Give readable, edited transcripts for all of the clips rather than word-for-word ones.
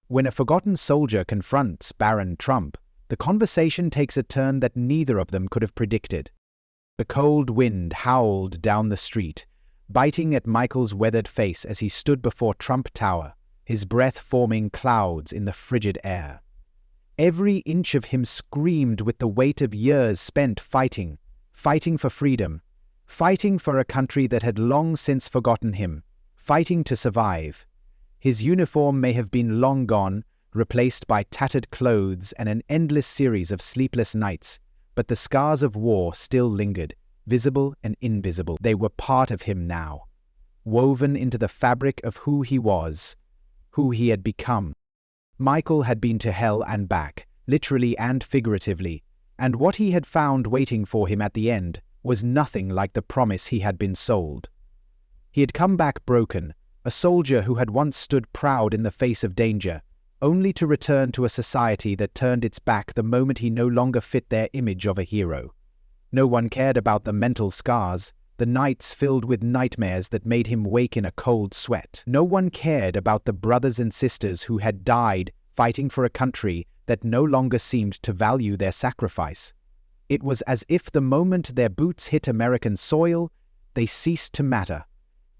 When a forgotten soldier confronts Barron Trump, the conversation takes a turn that neither of them could have predicted. The cold wind howled down the street, biting at Michael's weathered face as he stood before Trump Tower, his breath forming clouds in the frigid air. Every inch of him screamed with the weight of years spent fighting for freedom, fighting for a country that had long since forgotten him, fighting to survive. His uniform may have been long gone, replaced by tattered clothes and an endless series of sleepless nights, but the scars of war still lingered, visible and invisible. They were part of him now, woven into the fabric of who he was, who he had become. Michael had been to hell and back, literally and figuratively, and what he had found waiting for him at the end was nothing like the promise he had been sold. He had come back broken, a soldier who had once stood proud in the face of danger, only to return to a society that turned its back the moment he no longer fit their image of a hero. No one cared about the mental scars, the nights filled with nightmares that made him wake in a cold sweat. No one cared about the brothers and sisters who had died fighting for a country that no longer seemed to value their sacrifice. It was as if the moment their boots hit American soil, they ceased to matter.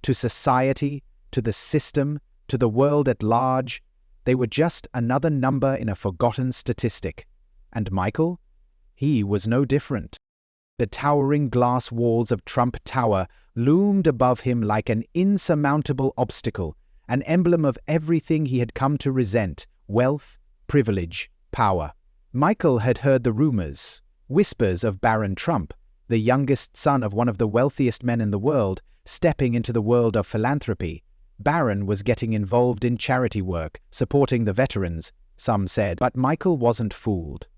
To society, to the system, to the world at large, they were just another number in a forgotten statistic. And Michael? He was no different. The towering glass walls of Trump Tower loomed above him like an insurmountable obstacle, an emblem of everything he had come to resent: wealth, privilege, power. Michael had heard the rumors, whispers of Barron Trump, the youngest son of one of the wealthiest men in the world, stepping into the world of philanthropy. Barron was getting involved in charity work, supporting the veterans, some said, but Michael wasn't fooled.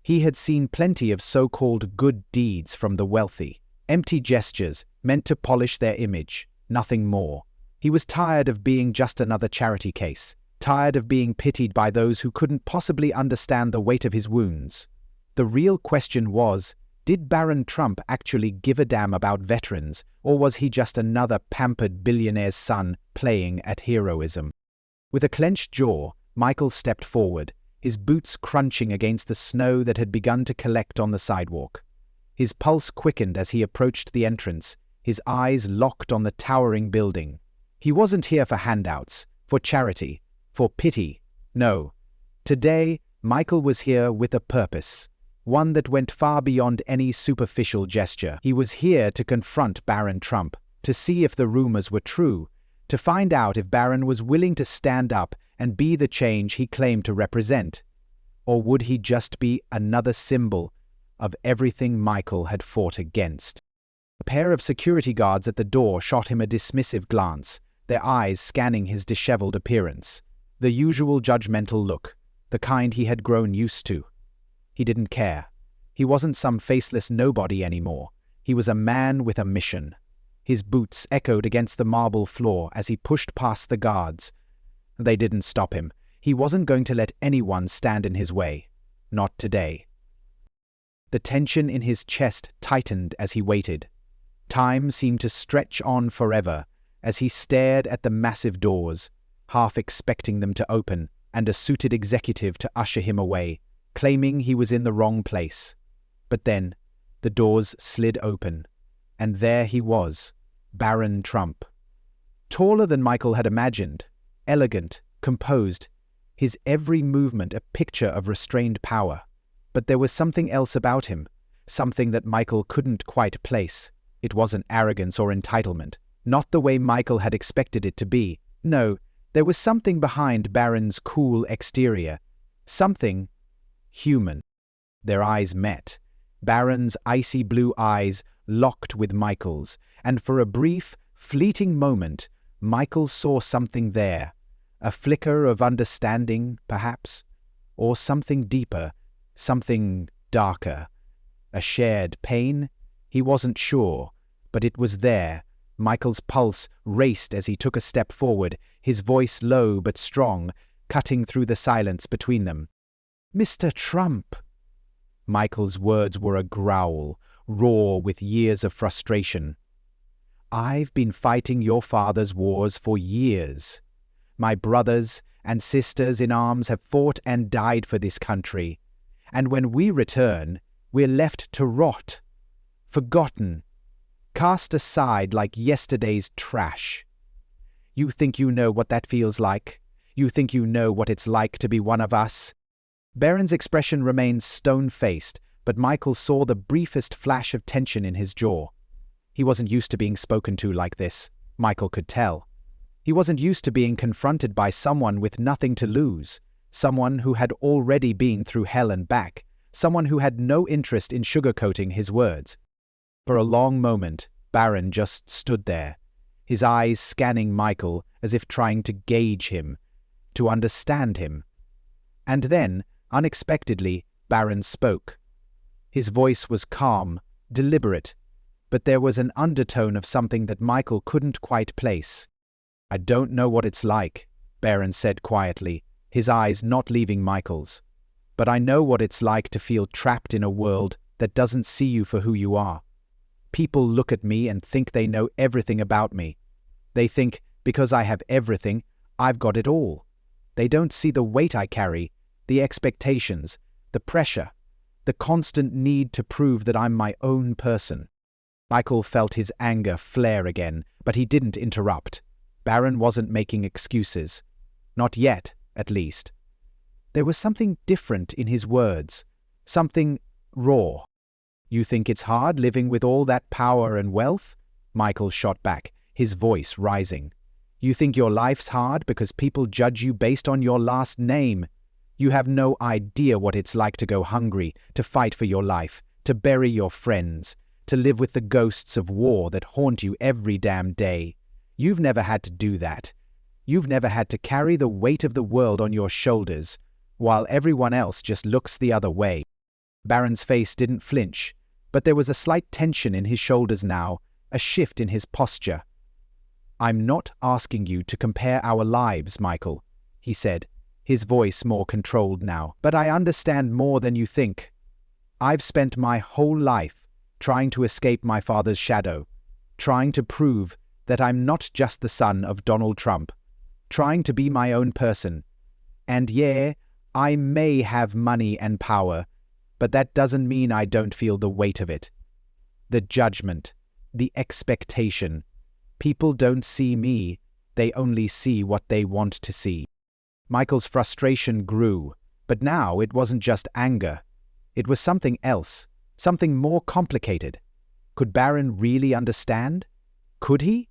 He had seen plenty of so-called good deeds from the wealthy, empty gestures meant to polish their image, nothing more. He was tired of being just another charity case, tired of being pitied by those who couldn't possibly understand the weight of his wounds. The real question was, did Barron Trump actually give a damn about veterans, or was he just another pampered billionaire's son playing at heroism? With a clenched jaw, Michael stepped forward, his boots crunching against the snow that had begun to collect on the sidewalk. His pulse quickened as he approached the entrance, his eyes locked on the towering building. He wasn't here for handouts, for charity, for pity. No. Today, Michael was here with a purpose, one that went far beyond any superficial gesture. He was here to confront Barron Trump, to see if the rumors were true, to find out if Barron was willing to stand up and be the change he claimed to represent. Or would he just be another symbol of everything Michael had fought against? A pair of security guards at the door shot him a dismissive glance, their eyes scanning his disheveled appearance. The usual judgmental look, the kind he had grown used to. He didn't care. He wasn't some faceless nobody anymore. He was a man with a mission. His boots echoed against the marble floor as he pushed past the guards. They didn't stop him. He wasn't going to let anyone stand in his way. Not today. The tension in his chest tightened as he waited. Time seemed to stretch on forever as he stared at the massive doors, half expecting them to open and a suited executive to usher him away, claiming he was in the wrong place. But then, the doors slid open, and there he was, Barron Trump. Taller than Michael had imagined, elegant, composed, his every movement a picture of restrained power. But there was something else about him, something that Michael couldn't quite place. It wasn't arrogance or entitlement, not the way Michael had expected it to be. No, there was something behind Barron's cool exterior, something human. Their eyes met. Barron's icy blue eyes locked with Michael's, and for a brief, fleeting moment, Michael saw something there. A flicker of understanding, perhaps, or something deeper, something darker. A shared pain? He wasn't sure, but it was there. Michael's pulse raced as he took a step forward, his voice low but strong, cutting through the silence between them. "Mr. Trump!" Michael's words were a growl, raw with years of frustration. "I've been fighting your father's wars for years. My brothers and sisters in arms have fought and died for this country. And when we return, we're left to rot, forgotten, cast aside like yesterday's trash. You think you know what that feels like? You think you know what it's like to be one of us? Barron's expression remained stone-faced, but Michael saw the briefest flash of tension in his jaw. He wasn't used to being spoken to like this, Michael could tell. He wasn't used to being confronted by someone with nothing to lose, someone who had already been through hell and back, someone who had no interest in sugarcoating his words. For a long moment, Barron just stood there, his eyes scanning Michael as if trying to gauge him, to understand him. And then, unexpectedly, Barron spoke. His voice was calm, deliberate, but there was an undertone of something that Michael couldn't quite place. "I don't know what it's like," Barron said quietly, his eyes not leaving Michael's. "But I know what it's like to feel trapped in a world that doesn't see you for who you are. People look at me and think they know everything about me. They think, because I have everything, I've got it all. They don't see the weight I carry, the expectations, the pressure, the constant need to prove that I'm my own person." Michael felt his anger flare again, but he didn't interrupt. Barron wasn't making excuses. Not yet, at least. There was something different in his words, something raw. "You think it's hard living with all that power and wealth?" Michael shot back, his voice rising. "You think your life's hard because people judge you based on your last name? You have no idea what it's like to go hungry, to fight for your life, to bury your friends, to live with the ghosts of war that haunt you every damn day. You've never had to do that. You've never had to carry the weight of the world on your shoulders, while everyone else just looks the other way." Barron's face didn't flinch, but there was a slight tension in his shoulders now, a shift in his posture. "I'm not asking you to compare our lives, Michael," he said, his voice more controlled now, "but I understand more than you think. I've spent my whole life trying to escape my father's shadow, trying to prove that I'm not just the son of Donald Trump, trying to be my own person. And yeah, I may have money and power, but that doesn't mean I don't feel the weight of it. The judgment, the expectation. People don't see me, they only see what they want to see." Michael's frustration grew, but now it wasn't just anger. It was something else, something more complicated. Could Barron really understand? Could he?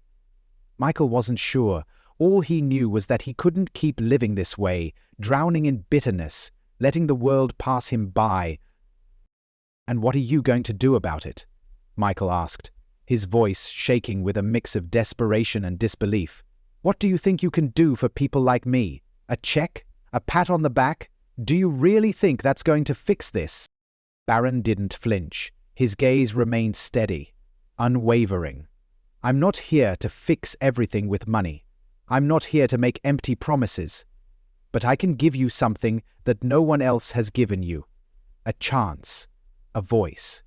Michael wasn't sure. All he knew was that he couldn't keep living this way, drowning in bitterness, letting the world pass him by. "And what are you going to do about it?" Michael asked, his voice shaking with a mix of desperation and disbelief. "What do you think you can do for people like me? A check? A pat on the back? Do you really think that's going to fix this?" Barron didn't flinch. His gaze remained steady, unwavering. "I'm not here to fix everything with money. I'm not here to make empty promises. But I can give you something that no one else has given you. A chance, a voice,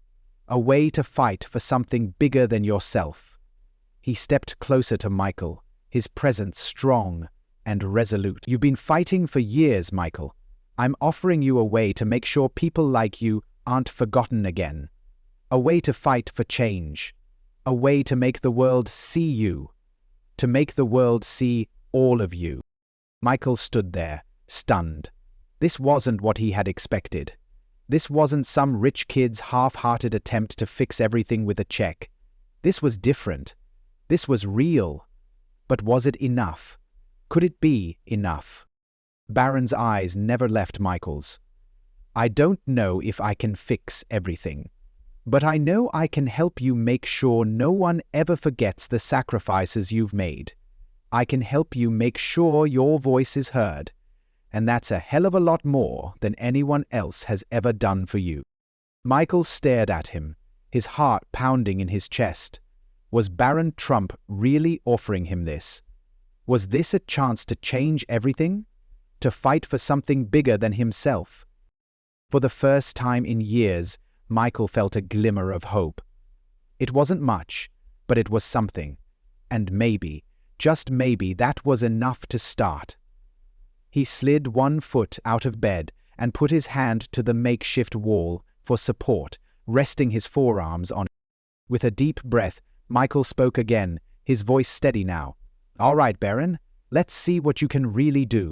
a way to fight for something bigger than yourself." He stepped closer to Michael, his presence strong and resolute. "You've been fighting for years, Michael. I'm offering you a way to make sure people like you aren't forgotten again. A way to fight for change. A way to make the world see you. To make the world see all of you." Michael stood there, stunned. This wasn't what he had expected. This wasn't some rich kid's half-hearted attempt to fix everything with a check. This was different. This was real. But was it enough? Could it be enough? Barron's eyes never left Michael's. "I don't know if I can fix everything, but I know I can help you make sure no one ever forgets the sacrifices you've made. I can help you make sure your voice is heard, and that's a hell of a lot more than anyone else has ever done for you." Michael stared at him, his heart pounding in his chest. Was Barron Trump really offering him this? Was this a chance to change everything? To fight for something bigger than himself? For the first time in years, Michael felt a glimmer of hope. It wasn't much, but it was something. And maybe, just maybe, that was enough to start. He slid one foot out of bed and put his hand to the makeshift wall for support, resting his forearms on it. With a deep breath, Michael spoke again, his voice steady now. "All right, Barron, let's see what you can really do."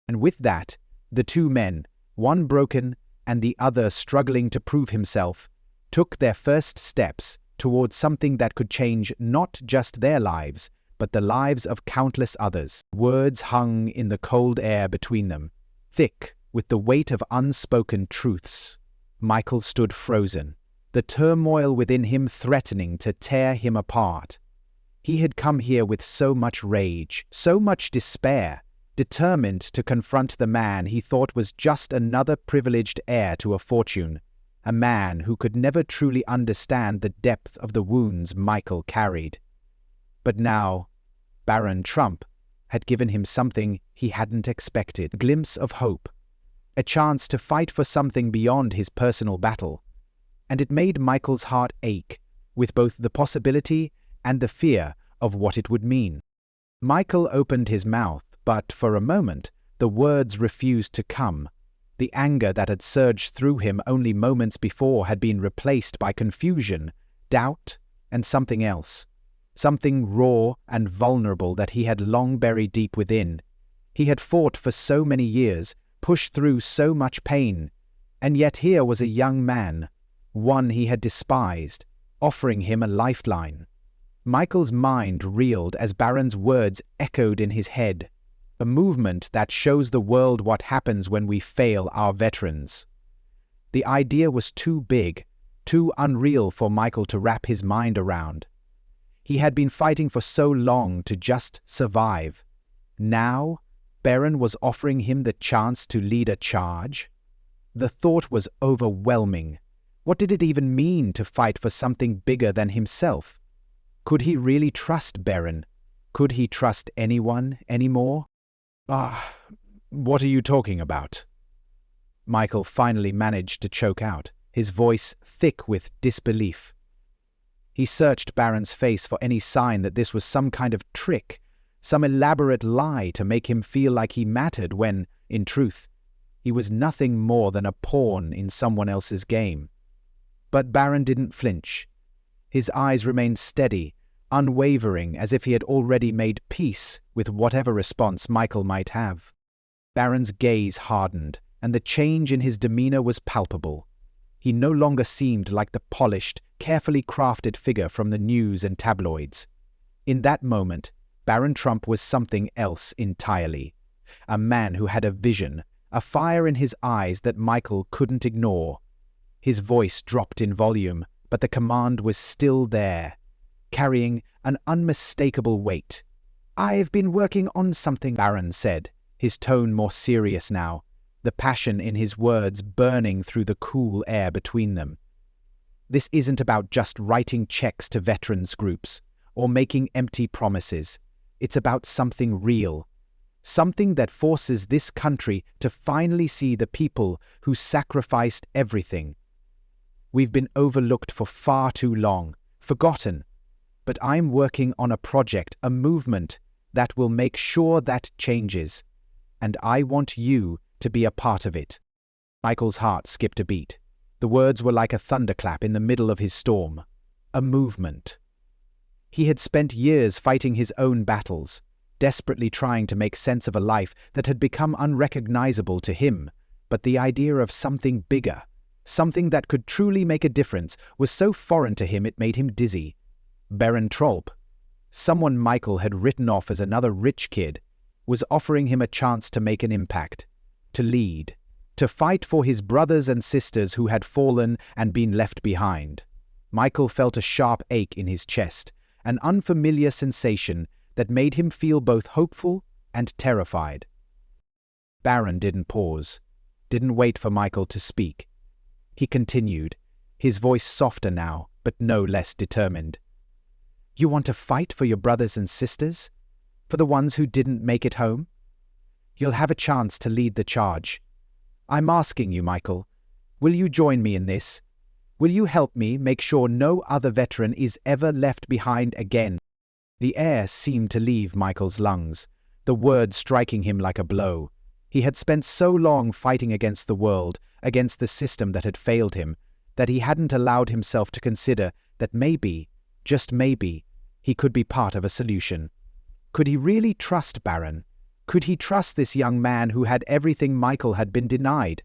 And with that, the two men, one broken and the other struggling to prove himself, took their first steps towards something that could change not just their lives, but the lives of countless others. Words hung in the cold air between them, thick with the weight of unspoken truths. Michael stood frozen, the turmoil within him threatening to tear him apart. He had come here with so much rage, so much despair, determined to confront the man he thought was just another privileged heir to a fortune, a man who could never truly understand the depth of the wounds Michael carried. But now, Barron Trump had given him something he hadn't expected, a glimpse of hope, a chance to fight for something beyond his personal battle, and it made Michael's heart ache with both the possibility and the fear of what it would mean. Michael opened his mouth, but for a moment the words refused to come. The anger that had surged through him only moments before had been replaced by confusion, doubt, and something else. Something raw and vulnerable that he had long buried deep within. He had fought for so many years, pushed through so much pain, and yet here was a young man, one he had despised, offering him a lifeline. Michael's mind reeled as Barron's words echoed in his head. A movement that shows the world what happens when we fail our veterans. The idea was too big, too unreal for Michael to wrap his mind around. He had been fighting for so long to just survive. Now, Barron was offering him the chance to lead a charge. The thought was overwhelming. What did it even mean to fight for something bigger than himself? Could he really trust Barron? Could he trust anyone anymore? What are you talking about?" Michael finally managed to choke out, his voice thick with disbelief. He searched Barron's face for any sign that this was some kind of trick, some elaborate lie to make him feel like he mattered when, in truth, he was nothing more than a pawn in someone else's game. But Barron didn't flinch. His eyes remained steady, unwavering, as if he had already made peace with whatever response Michael might have. Barron's gaze hardened, and the change in his demeanor was palpable. He no longer seemed like the polished, carefully crafted figure from the news and tabloids. In that moment, Barron Trump was something else entirely. A man who had a vision, a fire in his eyes that Michael couldn't ignore. His voice dropped in volume, but the command was still there, carrying an unmistakable weight. "I've been working on something," Barron said, his tone more serious now, the passion in his words burning through the cool air between them. "This isn't about just writing checks to veterans groups or making empty promises. It's about something real, something that forces this country to finally see the people who sacrificed everything. We've been overlooked for far too long, forgotten. But I'm working on a project, a movement, that will make sure that changes. And I want you to be a part of it." Michael's heart skipped a beat. The words were like a thunderclap in the middle of his storm. A movement. He had spent years fighting his own battles, desperately trying to make sense of a life that had become unrecognizable to him, but the idea of something bigger, something that could truly make a difference, was so foreign to him it made him dizzy. Barron Trump, someone Michael had written off as another rich kid, was offering him a chance to make an impact, to lead, to fight for his brothers and sisters who had fallen and been left behind. Michael felt a sharp ache in his chest, an unfamiliar sensation that made him feel both hopeful and terrified. Barron didn't pause, didn't wait for Michael to speak. He continued, his voice softer now, but no less determined. "You want to fight for your brothers and sisters? For the ones who didn't make it home? You'll have a chance to lead the charge. I'm asking you, Michael, will you join me in this? Will you help me make sure no other veteran is ever left behind again?" The air seemed to leave Michael's lungs, the words striking him like a blow. He had spent so long fighting against the world, against the system that had failed him, that he hadn't allowed himself to consider that maybe, just maybe, he could be part of a solution. Could he really trust Barron? Could he trust this young man who had everything Michael had been denied?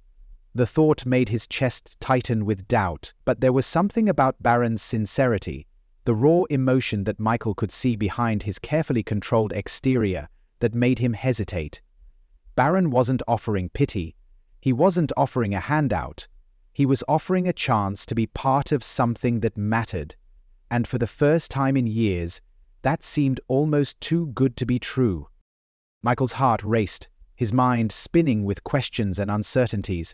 The thought made his chest tighten with doubt, but there was something about Barron's sincerity, the raw emotion that Michael could see behind his carefully controlled exterior, that made him hesitate. Barron wasn't offering pity. He wasn't offering a handout. He was offering a chance to be part of something that mattered. And for the first time in years, that seemed almost too good to be true. Michael's heart raced, his mind spinning with questions and uncertainties.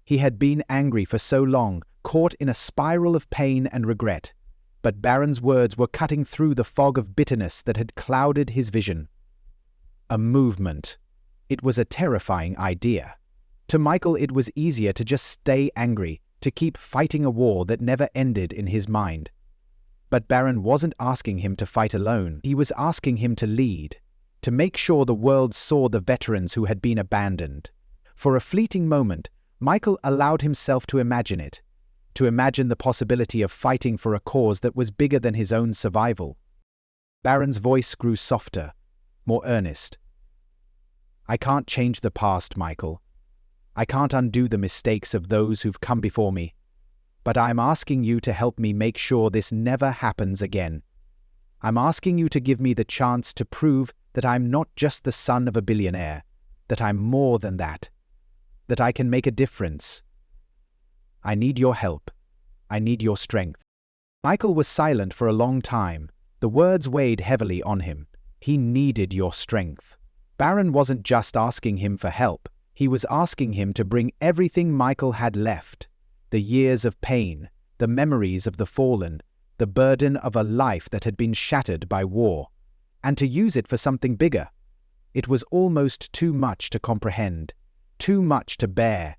He had been angry for so long, caught in a spiral of pain and regret. But Barron's words were cutting through the fog of bitterness that had clouded his vision. A movement. It was a terrifying idea. To Michael, it was easier to just stay angry, to keep fighting a war that never ended in his mind. But Barron wasn't asking him to fight alone. He was asking him to lead, to make sure the world saw the veterans who had been abandoned. For a fleeting moment, Michael allowed himself to imagine it, to imagine the possibility of fighting for a cause that was bigger than his own survival. Barron's voice grew softer, more earnest. I can't change the past, Michael. I can't undo the mistakes of those who've come before me. But I'm asking you to help me make sure this never happens again. I'm asking you to give me the chance to prove that I'm not just the son of a billionaire, that I'm more than that I can make a difference. I need your help. I need your strength. Michael was silent for a long time. The words weighed heavily on him. He needed your strength. Barron wasn't just asking him for help. He was asking him to bring everything Michael had left. The years of pain, the memories of the fallen, the burden of a life that had been shattered by war, and to use it for something bigger. It was almost too much to comprehend, too much to bear.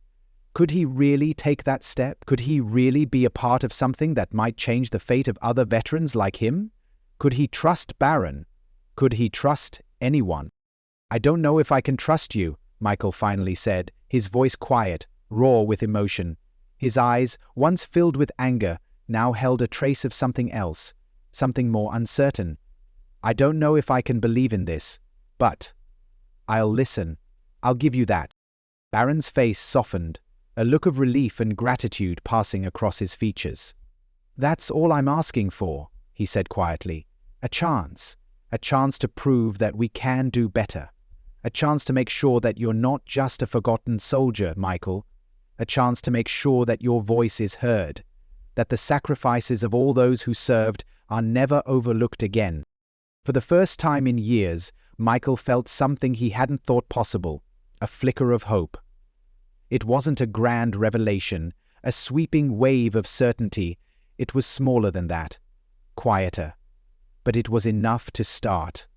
Could he really take that step? Could he really be a part of something that might change the fate of other veterans like him? Could he trust Barron? Could he trust anyone? I don't know if I can trust you, Michael finally said, his voice quiet, raw with emotion. His eyes, once filled with anger, now held a trace of something else, something more uncertain. I don't know if I can believe in this, but I'll listen. I'll give you that. Barron's face softened, a look of relief and gratitude passing across his features. That's all I'm asking for, he said quietly. A chance to prove that we can do better. A chance to make sure that you're not just a forgotten soldier, Michael. A chance to make sure that your voice is heard, that the sacrifices of all those who served are never overlooked again. For the first time in years, Michael felt something he hadn't thought possible, a flicker of hope. It wasn't a grand revelation, a sweeping wave of certainty. It was smaller than that, quieter. But it was enough to start.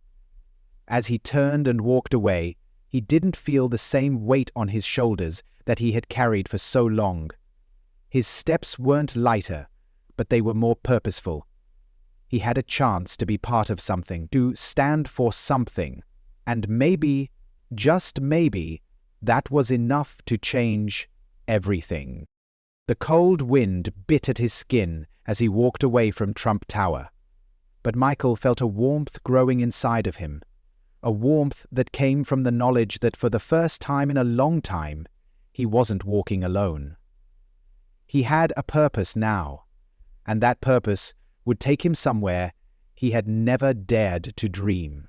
As he turned and walked away, he didn't feel the same weight on his shoulders that he had carried for so long. His steps weren't lighter, but they were more purposeful. He had a chance to be part of something, to stand for something, and maybe, just maybe, that was enough to change everything. The cold wind bit at his skin as he walked away from Trump Tower. But Michael felt a warmth growing inside of him, a warmth that came from the knowledge that for the first time in a long time, he wasn't walking alone. He had a purpose now, and that purpose would take him somewhere he had never dared to dream.